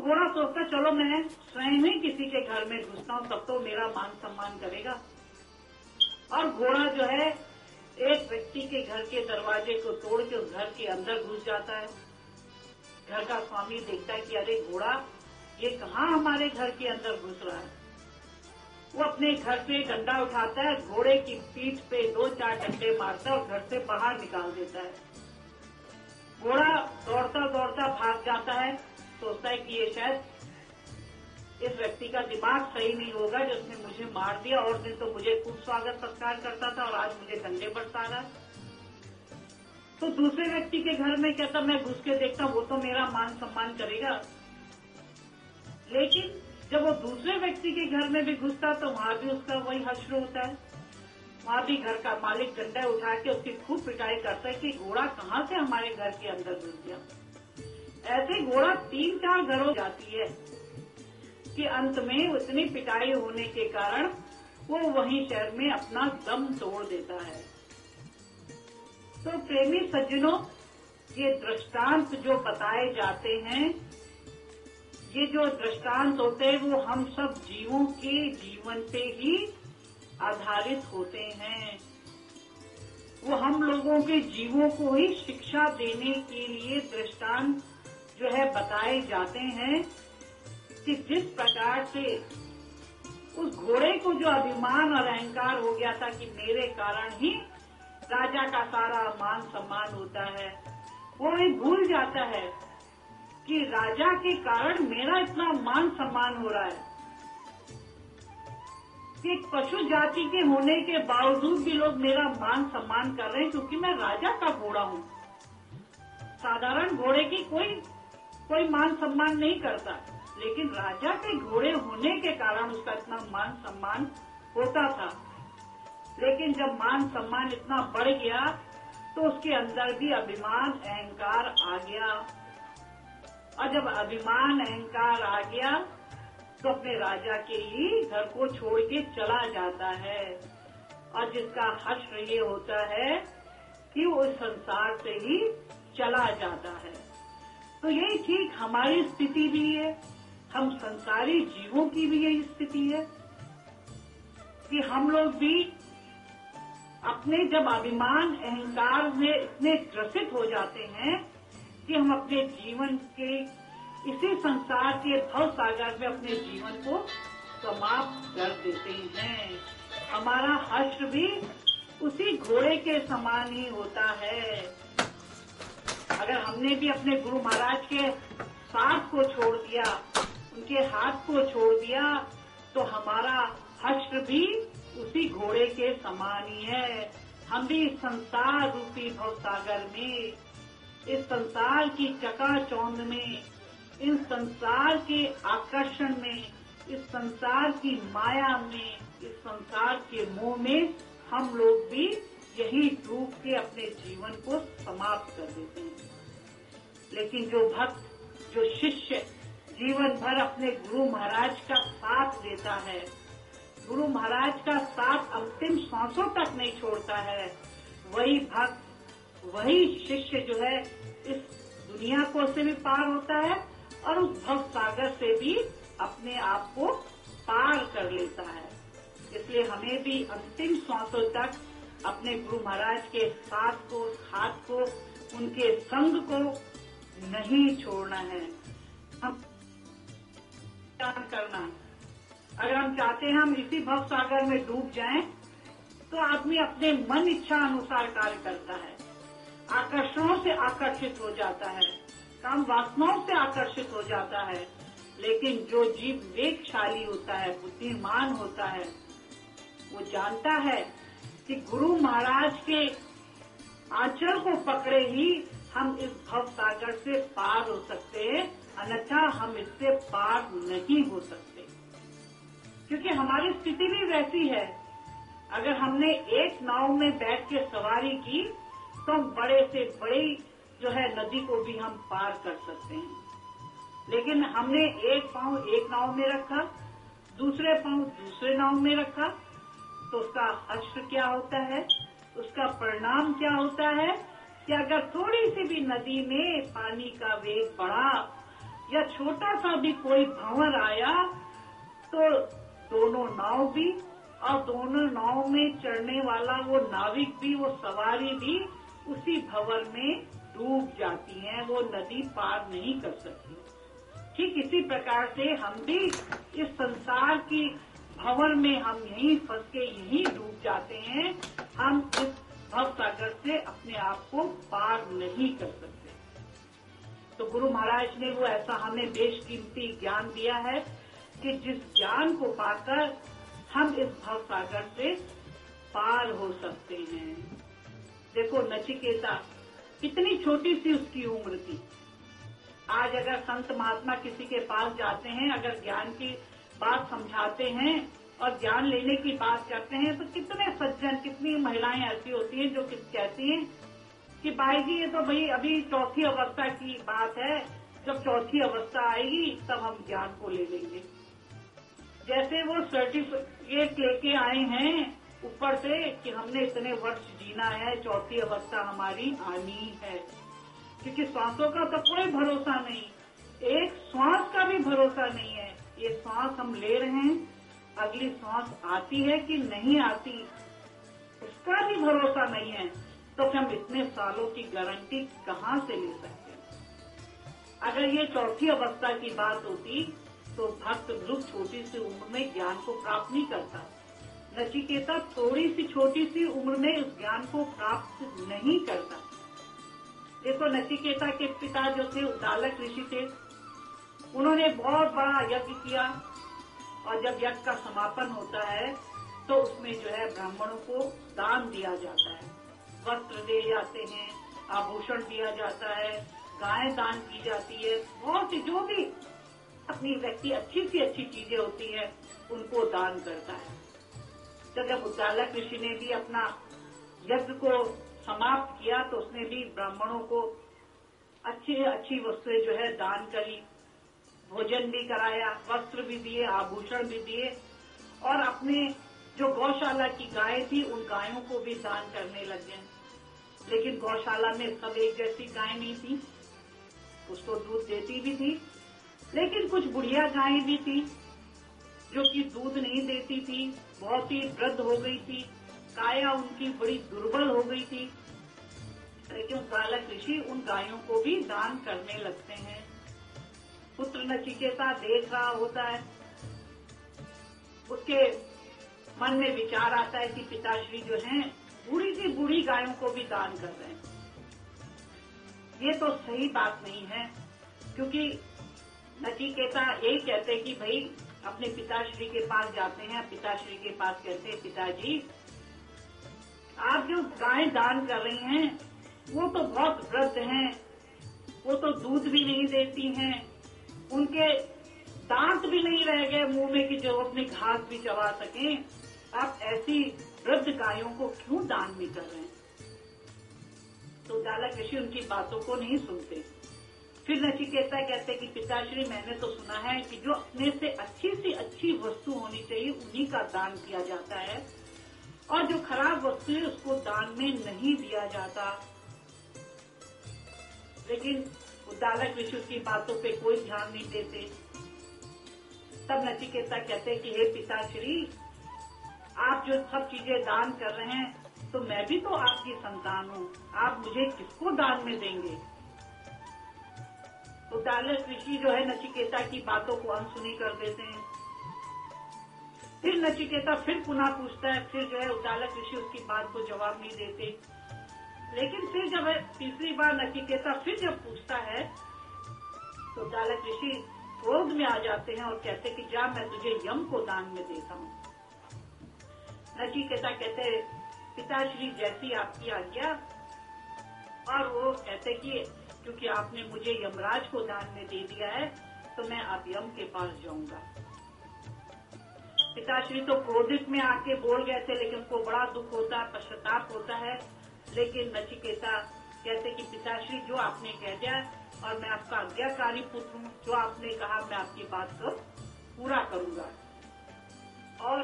घोड़ा सोचता चलो मैं स्वयं ही किसी के घर में घुसता हूँ, तब तो मेरा मान सम्मान करेगा। और घोड़ा जो है एक व्यक्ति के घर के दरवाजे को तोड़ के उस घर के अंदर घुस जाता है। घर का स्वामी देखता है कि अरे घोड़ा ये कहाँ हमारे घर के अंदर घुस रहा है। वो अपने घर से डंडा उठाता है, घोड़े की पीठ पे 2-4 डंडे मारता है और घर से बाहर निकाल देता है। घोड़ा दौड़ता दौड़ता भाग जाता है, सोचता है कि ये शायद इस व्यक्ति का दिमाग सही नहीं होगा जिसने मुझे मार दिया, और दिन तो मुझे खूब स्वागत सत्कार करता था और आज मुझे डंडे बरसा रहा है। तो दूसरे व्यक्ति के घर में कहता मैं घुस के देखता वो तो मेरा मान सम्मान करेगा। लेकिन जब वो दूसरे व्यक्ति के घर में भी घुसता तो वहां भी उसका वही हश्र होता है। वहां भी घर का मालिक डंडा उठा के उसकी खूब पिटाई करता है कि घोड़ा कहाँ से हमारे घर के अंदर घुस गया। ऐसे घोड़ा 3-4 घरों जाती है कि अंत में इतनी पिटाई होने के कारण वो वहीं शहर में अपना दम तोड़ देता है। तो प्रेमी सज्जनों, ये दृष्टांत जो बताए जाते हैं, ये जो दृष्टांत होते हैं वो हम सब जीवों के जीवन पे ही आधारित होते हैं। वो हम लोगों के जीवों को ही शिक्षा देने के लिए दृष्टांत जो है बताए जाते हैं कि जिस प्रकार से उस घोड़े को जो अभिमान और अहंकार हो गया था कि मेरे कारण ही राजा का सारा मान सम्मान होता है, वो ये भूल जाता है कि राजा के कारण मेरा इतना मान सम्मान हो रहा है कि पशु जाति के होने के बावजूद भी लोग मेरा मान सम्मान कर रहे हैं क्योंकि मैं राजा का घोड़ा हूँ। साधारण घोड़े की कोई मान सम्मान नहीं करता, लेकिन राजा के घोड़े होने के कारण उसका इतना मान सम्मान होता था। लेकिन जब मान सम्मान इतना बढ़ गया तो उसके अंदर भी अभिमान अहंकार आ गया, और जब अभिमान अहंकार आ गया तो अपने राजा के ही घर को छोड़ के चला जाता है। और जिसका हश्र ये होता है कि वो इस संसार से ही चला जाता है। तो यही ठीक हमारी स्थिति भी है, हम संसारी जीवों की भी यही स्थिति है कि हम लोग भी अपने जब अभिमान अहंकार में इतने ग्रसित हो जाते हैं कि हम अपने जीवन के इसी संसार के भव सागर में अपने जीवन को समाप्त कर देते हैं। हमारा हश्र भी उसी घोड़े के समान ही होता है। अगर हमने भी अपने गुरु महाराज के साथ को छोड़ दिया, उनके हाथ को छोड़ दिया, तो हमारा हश्र भी उसी घोड़े के समान ही है। हम भी इस संसार रूपी भव सागर में, इस संसार की चकाचौंध में, इस संसार के आकर्षण में, इस संसार की माया में, इस संसार के मोह में हम लोग भी यही डूब के अपने जीवन को समाप्त कर देते हैं। लेकिन जो भक्त, जो शिष्य जीवन भर अपने गुरु महाराज का साथ देता है, गुरु महाराज का साथ अंतिम सांसों तक नहीं छोड़ता है, वही भक्त, वही शिष्य जो है इस दुनिया को से भी पार होता है और उस भव सागर से भी अपने आप को पार कर लेता है। इसलिए हमें भी अंतिम सांसों तक अपने गुरु महाराज के साथ को, हाथ को, उनके संग को नहीं छोड़ना है। हम करना, अगर हम चाहते हैं हम इसी भव सागर में डूब जाएं, तो आदमी अपने मन इच्छा अनुसार कार्य करता है, आकर्षणों से आकर्षित हो जाता है, काम वासनाओं से आकर्षित हो जाता है। लेकिन जो जीव विवेकशाली होता है, बुद्धिमान होता है, वो जानता है कि गुरु महाराज के आंचल को पकड़े ही हम इस भव सागर से पार हो सकते हैं, अन्यथा हम इससे पार नहीं हो सकते। क्योंकि हमारी स्थिति भी वैसी है, अगर हमने एक नाव में बैठ के सवारी की तो हम बड़े से बड़ी जो है नदी को भी हम पार कर सकते हैं। लेकिन हमने एक पांव एक नाव में रखा, दूसरे पांव दूसरे नाव में रखा, तो उसका हश्र क्या होता है, उसका परिणाम क्या होता है कि अगर थोड़ी सी भी नदी में पानी का वेग बढ़ा या छोटा सा भी कोई भंवर आया तो दोनों नाव भी और दोनों नाव में चढ़ने वाला वो नाविक भी, वो सवारी भी उसी भंवर में डूब जाती हैं, वो नदी पार नहीं कर सकती। ठीक इसी प्रकार से हम भी इस संसार की भंवर में हम यहीं फंस के यहीं डूब जाते हैं। हम इस भव सागर से अपने आप को पार नहीं कर सकते। तो गुरु महाराज ने वो ऐसा हमें बेशकीमती ज्ञान दिया है कि जिस ज्ञान को पाकर हम इस भव सागर से पार हो सकते हैं। देखो नचिकेता कितनी छोटी सी उसकी उम्र थी। आज अगर संत महात्मा किसी के पास जाते हैं, अगर ज्ञान की बात समझाते हैं और ज्ञान लेने की बात करते हैं तो कितने सज्जन, कितनी महिलाएं ऐसी होती हैं जो कहती हैं कि भाई जी ये तो भाई अभी चौथी अवस्था की बात है, जब चौथी अवस्था आएगी तब हम ज्ञान को ले लेंगे। जैसे वो सर्टिफिकेट लेके आए हैं ऊपर से कि हमने इतने वर्ष जीना है, चौथी अवस्था हमारी आनी है। क्योंकि श्वासों का तो कोई भरोसा नहीं, एक श्वास का भी भरोसा नहीं है। ये श्वास हम ले रहे हैं, अगली श्वास आती है कि नहीं आती उसका भी भरोसा नहीं है, तो फिर हम इतने सालों की गारंटी कहाँ से ले सकते हैं। अगर ये चौथी अवस्था की बात होती तो भक्त ध्रुव छोटी सी उम्र में ज्ञान को प्राप्त नहीं करता। नचिकेता थोड़ी सी छोटी सी उम्र में उस ज्ञान को प्राप्त नहीं करता। देखो नचिकेता के पिता जो थे उद्दालक ऋषि थे, उन्होंने बहुत बड़ा यज्ञ किया और जब यज्ञ का समापन होता है तो उसमें जो है ब्राह्मणों को दान दिया जाता है, वस्त्र दिए जाते हैं, आभूषण दिया जाता है, गायें दान की जाती है, बहुत सी जो भी अपनी व्यक्ति अच्छी सी अच्छी चीजें होती है उनको दान करता है। तो जब उद्दालक ऋषि ने भी अपना यज्ञ को समाप्त किया तो उसने भी ब्राह्मणों को अच्छी अच्छी वस्तुएं जो है दान करी, भोजन भी कराया, वस्त्र भी दिए, आभूषण भी दिए और अपने जो गौशाला की गायें थी उन गायों को भी दान करने लगे। लेकिन गौशाला में सब एक जैसी गाय नहीं थी, उसको दूध देती भी थी, लेकिन कुछ बुढ़िया गायें भी थी जो कि दूध नहीं देती थी, बहुत ही वृद्ध हो गई थी, काया उनकी बड़ी दुर्बल हो गई थी। लेकिन उद्दालक ऋषि उन गायों को भी दान करने लगते हैं। पुत्र नचिकेता देख रहा होता है, उसके मन में विचार आता है कि पिताश्री जो हैं बूढ़ी सी बूढ़ी गायों को भी दान कर रहे हैं। ये तो सही बात नहीं है, क्योंकि नचिकेता यही कहते कि भाई अपने पिताश्री के पास जाते हैं, पिताश्री के पास कहते हैं पिताजी आप जो गायें दान कर रही हैं वो तो बहुत वृद्ध हैं, वो तो दूध भी नहीं देती हैं, उनके दांत भी नहीं रह गए मुंह में कि जो अपनी घास भी चबा सकें, आप ऐसी वृद्ध गायों को क्यों दान नहीं कर रहे हैं। तो उद्दालक ऋषि उनकी बातों को नहीं सुनते। फिर नचिकेता कहते कि पिताश्री मैंने तो सुना है कि जो अपने से अच्छी सी अच्छी वस्तु होनी चाहिए उन्हीं का दान किया जाता है और जो खराब वस्तु है उसको दान में नहीं दिया जाता। लेकिन उद्दालक ऋषि उसकी बातों पे कोई ध्यान नहीं देते। तब नचिकेता कहते कि हे पिताश्री आप जो सब चीजें दान कर रहे हैं तो मैं भी तो आपकी संतान हूँ, आप मुझे किसको दान में देंगे। उद्दालक ऋषि जो है नचिकेता की बातों को अनसुनी कर देते हैं। फिर नचिकेता फिर पुनः पूछता है, फिर जो है उद्दालक ऋषि उसकी बात को जवाब नहीं देते। लेकिन फिर जब तीसरी बार नचिकेता फिर जब पूछता है तो उद्दालक ऋषि क्रोध में आ जाते हैं और कहते कि जा मैं तुझे यम को दान में देता हूँ। नचिकेता कहते पिताश्री जैसी आपकी आज्ञा, और वो कहते कि क्योंकि आपने मुझे यमराज को दान में दे दिया है तो मैं अब यम के पास जाऊंगा। पिताश्री तो क्रोधित में आके बोल गए थे, लेकिन उनको बड़ा दुख होता है, पश्चाताप होता है। लेकिन नचिकेता कहते कि पिताश्री जो आपने कह दिया और मैं आपका आज्ञाकारी पुत्र हूँ, जो आपने कहा मैं आपकी बात को पूरा करूंगा। और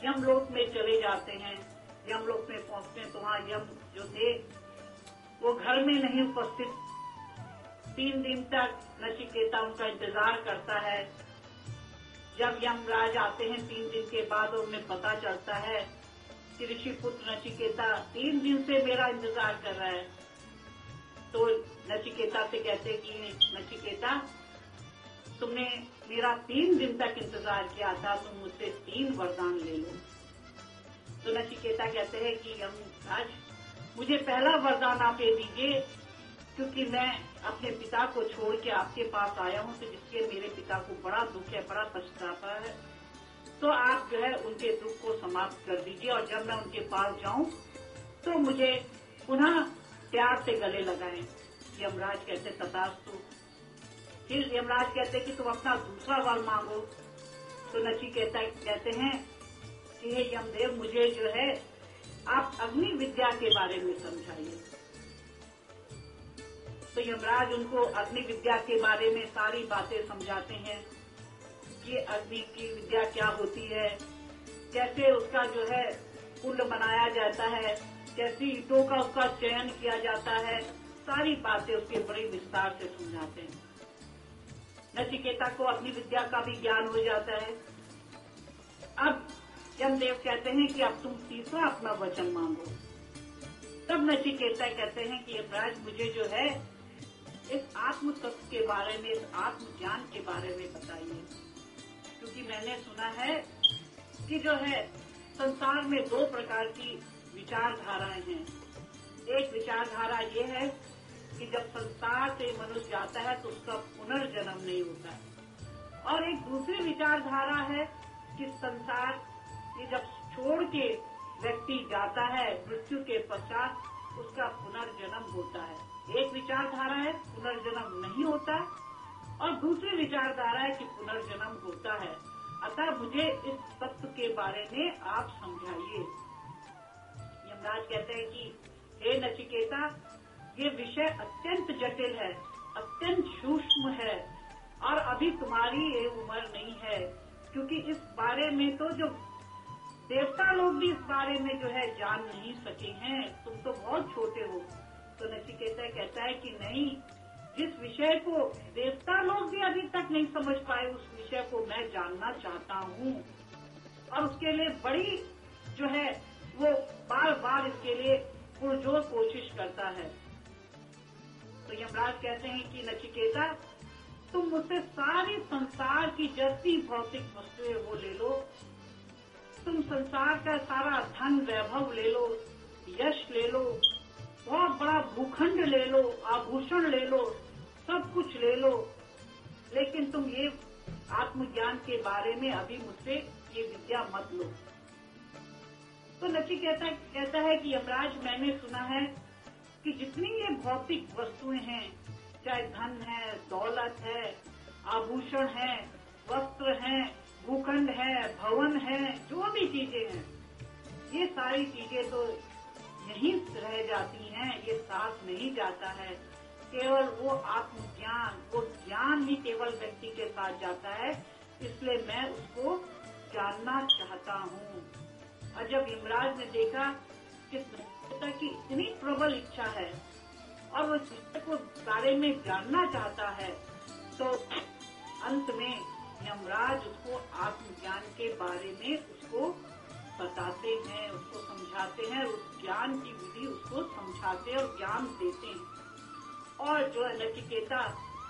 यमलोक में चले जाते हैं। यमलोक में पहुंचते हैं तो वहाँ यम जो थे वो घर में नहीं उपस्थित, 3 दिन तक नचिकेता उनका इंतजार करता है। जब यमराज आते हैं 3 दिन के बाद और उन्हें पता चलता है कि ऋषि पुत्र नचिकेता 3 दिन से मेरा इंतजार कर रहा है, तो नचिकेता से कहते कि नचिकेता, तुमने मेरा 3 दिन तक इंतजार किया था, तुम मुझसे 3 वरदान ले लो। तो नचिकेता कहते हैं कि यमराज, मुझे पहला वरदान आप ये दीजिए, क्योंकि मैं अपने पिता को छोड़ के आपके पास आया हूँ, तो जिसके मेरे पिता को बड़ा दुख है, बड़ा पछतावा है, तो आप जो है उनके दुख को समाप्त कर दीजिए, और जब मैं उनके पास जाऊं तो मुझे पुनः प्यार से गले लगाएं। यमराज कहते तथास्तु। फिर यमराज कहते कि तुम अपना दूसरा वर मांगो। तो नचिकेता कहते हैं कि हे यमदेव, मुझे जो है आप अग्नि विद्या के बारे में समझाइए। तो यमराज उनको अग्नि विद्या के बारे में सारी बातें समझाते हैं कि अग्नि की विद्या क्या होती है, कैसे उसका जो है कुंड बनाया जाता है, कैसी ईंटों का उसका चयन किया जाता है, सारी बातें उसके बड़े विस्तार से समझाते हैं। नचिकेता को अग्नि विद्या का भी ज्ञान हो जाता है। अब यमदेव कहते हैं कि अब तुम तीसरा अपना वचन मांगो। तब नचिकेता कहते हैं कि यमराज, मुझे जो है इस आत्म तत्व के बारे में, इस आत्मज्ञान के बारे में बताइए, क्योंकि मैंने सुना है कि जो है संसार में 2 प्रकार की विचारधाराएं हैं। एक विचारधारा ये है कि जब संसार से मनुष्य जाता है तो उसका पुनर्जन्म नहीं होता है, और एक दूसरी विचारधारा है कि संसार ये जब छोड़ के व्यक्ति जाता है, मृत्यु के पश्चात उसका पुनर्जन्म होता है। एक विचारधारा है पुनर्जन्म नहीं होता, और दूसरी विचारधारा है कि पुनर्जन्म होता है। अतः मुझे इस तत्व के बारे में आप समझाइए। यमराज कहते हैं कि हे नचिकेता, ये विषय अत्यंत जटिल है, अत्यंत सूक्ष्म है, और अभी तुम्हारी ये उम्र नहीं है, क्योंकि इस बारे में तो जो देवता लोग भी इस बारे में जो है जान नहीं सके हैं, तुम तो बहुत छोटे हो। तो नचिकेता कहता है कि नहीं, जिस विषय को देवता लोग भी अभी तक नहीं समझ पाए, उस विषय को मैं जानना चाहता हूँ, और उसके लिए बड़ी जो है वो बार बार इसके लिए पुरजोर कोशिश करता है। तो यमराज कहते हैं कि नचिकेता, तुम मुझसे सारी संसार की जैसी भौतिक वस्तुएं वो ले लो, तुम संसार का सारा धन वैभव ले लो, यश ले लो, बहुत बड़ा भूखंड ले लो, आभूषण ले लो, सब कुछ ले लो, लेकिन तुम ये आत्मज्ञान के बारे में अभी मुझसे ये विद्या मत लो। तो नचिकेता कहता है कि यमराज, मैंने सुना है कि जितनी ये भौतिक वस्तुएं हैं, चाहे धन है, दौलत है, आभूषण है, वस्त्र है, भूखंड है, भवन है, जो भी चीजें हैं, ये सारी चीजें तो यहीं रह जाती हैं, ये साथ नहीं जाता है। केवल वो आत्मज्ञान, वो ज्ञान ही केवल व्यक्ति के साथ जाता है, इसलिए मैं उसको जानना चाहता हूँ। और जब यमराज ने देखा कि नचिकेता की इतनी प्रबल इच्छा है और वो इस विषय को बारे में जानना चाहता है, तो अंत में यमराज उसको आत्मज्ञान के बारे में उसको बताते हैं, उसको समझाते हैं, उस ज्ञान की विधि उसको समझाते और ज्ञान देते हैं, और जो नचिकेता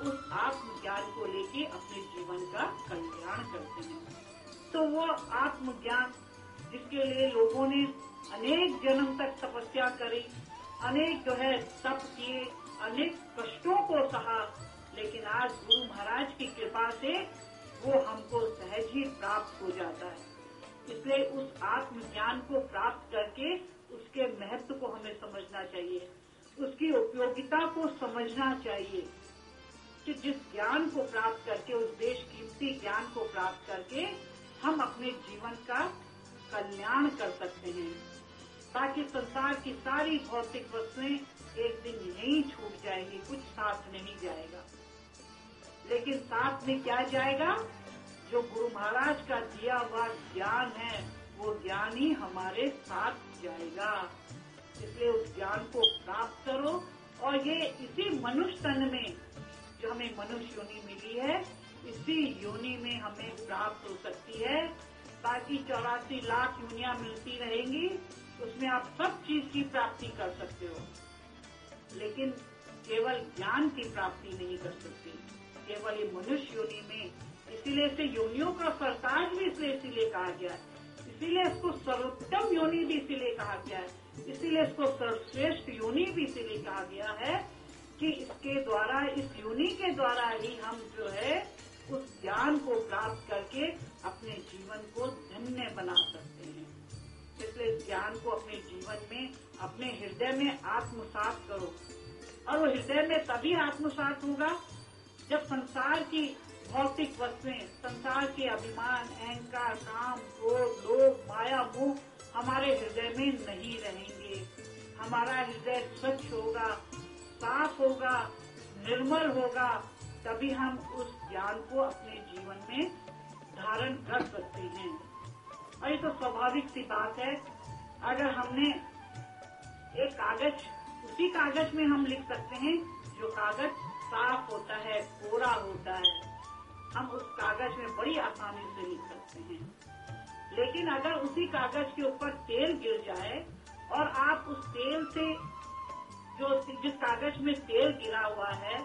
उस आत्मज्ञान को लेके अपने जीवन का कल्याण करते हैं। तो वो आत्मज्ञान जिसके लिए लोगों ने अनेक जन्म तक तपस्या करी, अनेक जो है तप किए, अनेक कष्टों को सहा, लेकिन आज गुरु महाराज की कृपा से वो हमको सहज ही प्राप्त हो जाता है। इसलिए उस आत्मज्ञान को प्राप्त करके उसके महत्व को हमें समझना चाहिए, उसकी उपयोगिता को समझना चाहिए, कि जिस ज्ञान को प्राप्त करके, उस बेशकीमती ज्ञान को प्राप्त करके हम अपने जीवन का कल्याण कर सकते हैं, ताकि संसार की सारी भौतिक वस्तुएं एक दिन यहीं छूट जाएंगी, कुछ साथ नहीं जाएगा। लेकिन साथ में क्या जाएगा? जो गुरु महाराज का दिया हुआ ज्ञान है, वो ज्ञान ही हमारे साथ जाएगा। इसलिए उस ज्ञान को प्राप्त करो, और ये इसी मनुष्य तन में जो हमें मनुष्य योनि मिली है, इसी योनि में हमें प्राप्त हो सकती है। बाकी 84 लाख योनियां मिलती रहेंगी, उसमें आप सब चीज की प्राप्ति कर सकते हो, लेकिन केवल ज्ञान की प्राप्ति नहीं कर सकते। केवल ये मनुष्य योनि में, इसीलिए इसे योनियों का सरताज भी इसीलिए कहा गया है, इसीलिए इसको सर्वोत्तम योनि भी इसीलिए कहा गया है, इसीलिए इसको सर्वश्रेष्ठ योनि भी इसीलिए कहा गया है कि इसके द्वारा, इस योनि के द्वारा ही हम जो है उस ज्ञान को प्राप्त करके अपने जीवन को धन्य बना सकते हैं। इसलिए इस ज्ञान को अपने जीवन में, अपने हृदय में आत्मसात करो। और वो हृदय में तभी आत्मसात होगा जब संसार की भौतिक वस्तुएं, संसार के अभिमान, अहंकार, काम, क्रोध, लोभ, माया, मोह हमारे हृदय में नहीं रहेंगे। हमारा हृदय स्वच्छ होगा, साफ होगा, निर्मल होगा, तभी हम उस ज्ञान को अपने जीवन में धारण कर सकते हैं। और ये तो स्वाभाविक सी बात है। अगर हमने एक कागज, उसी कागज में हम लिख सकते हैं जो कागज साफ होता है, कोरा होता है, हम उस कागज में बड़ी आसानी से लिख सकते हैं। लेकिन अगर उसी कागज के ऊपर तेल गिर जाए और आप उस तेल से, जिस कागज में तेल गिरा हुआ है,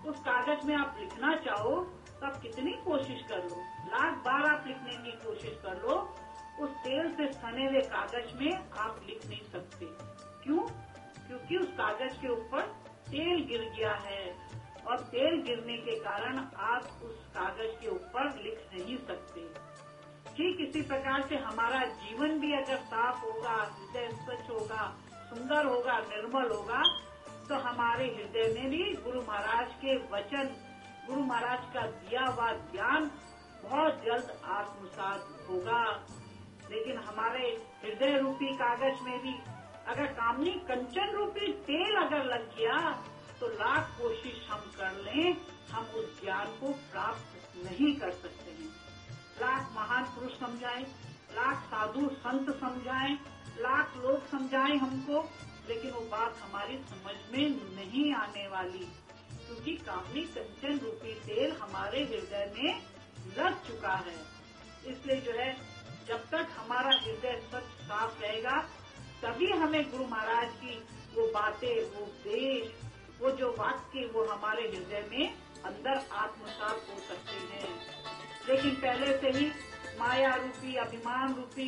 उस कागज में आप लिखना चाहो तो आप कितनी कोशिश कर लो, लाख बार आप लिखने की कोशिश कर लो, उस तेल से सने हुए कागज में आप लिख नहीं सकते। क्यों? क्योंकि उस कागज के ऊपर तेल गिर गया है, और तेल गिरने के कारण आप उस कागज के ऊपर लिख नहीं सकते। ठीक इसी प्रकार से हमारा जीवन भी अगर साफ होगा, हृदय स्वच्छ होगा, सुंदर होगा, निर्मल होगा, तो हमारे हृदय में भी गुरु महाराज के वचन, गुरु महाराज का दिया हुआ ज्ञान बहुत जल्द आत्मसात होगा। लेकिन हमारे हृदय रूपी कागज में भी अगर कामनी कंचन रूपी तेल अगर लग गया तो लाख कोशिश हम कर लें, हम उस ज्ञान को प्राप्त नहीं कर सकते हैं। लाख महान पुरुष समझाएं, लाख साधु संत समझाएं, लाख लोग समझाएं हमको, लेकिन वो बात हमारी समझ में नहीं आने वाली, क्योंकि कामनी कंचन रूपी तेल हमारे हृदय में लग चुका है। इसलिए जो है, जब तक हमारा हृदय स्वच्छ साफ रहेगा, तभी हमें गुरु महाराज की वो बातें, वो उपदेश, वो जो वाक्य, वो हमारे हृदय में अंदर आत्मसात हो सकते हैं। लेकिन पहले से ही माया रूपी, अभिमान रूपी,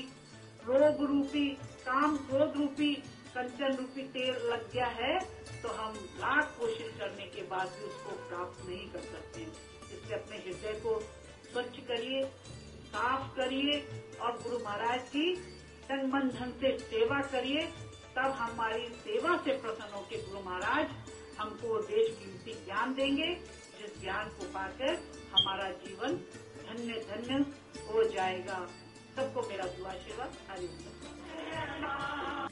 रोग रूपी, काम क्रोध रूपी, कंचन रूपी तेल लग गया है, तो हम लाख कोशिश करने के बाद भी उसको प्राप्त नहीं कर सकते। इसलिए अपने हृदय को स्वच्छ करिए, साफ करिए, और गुरु महाराज की तन मन धन से सेवा करिए। तब हमारी सेवा से प्रसन्न होकर गुरु महाराज हमको वो देश कीमती ज्ञान देंगे, जिस ज्ञान को पाकर हमारा जीवन धन्य धन्य हो जाएगा। सबको मेरा दुआ आशीर्वाद। हरि ओम।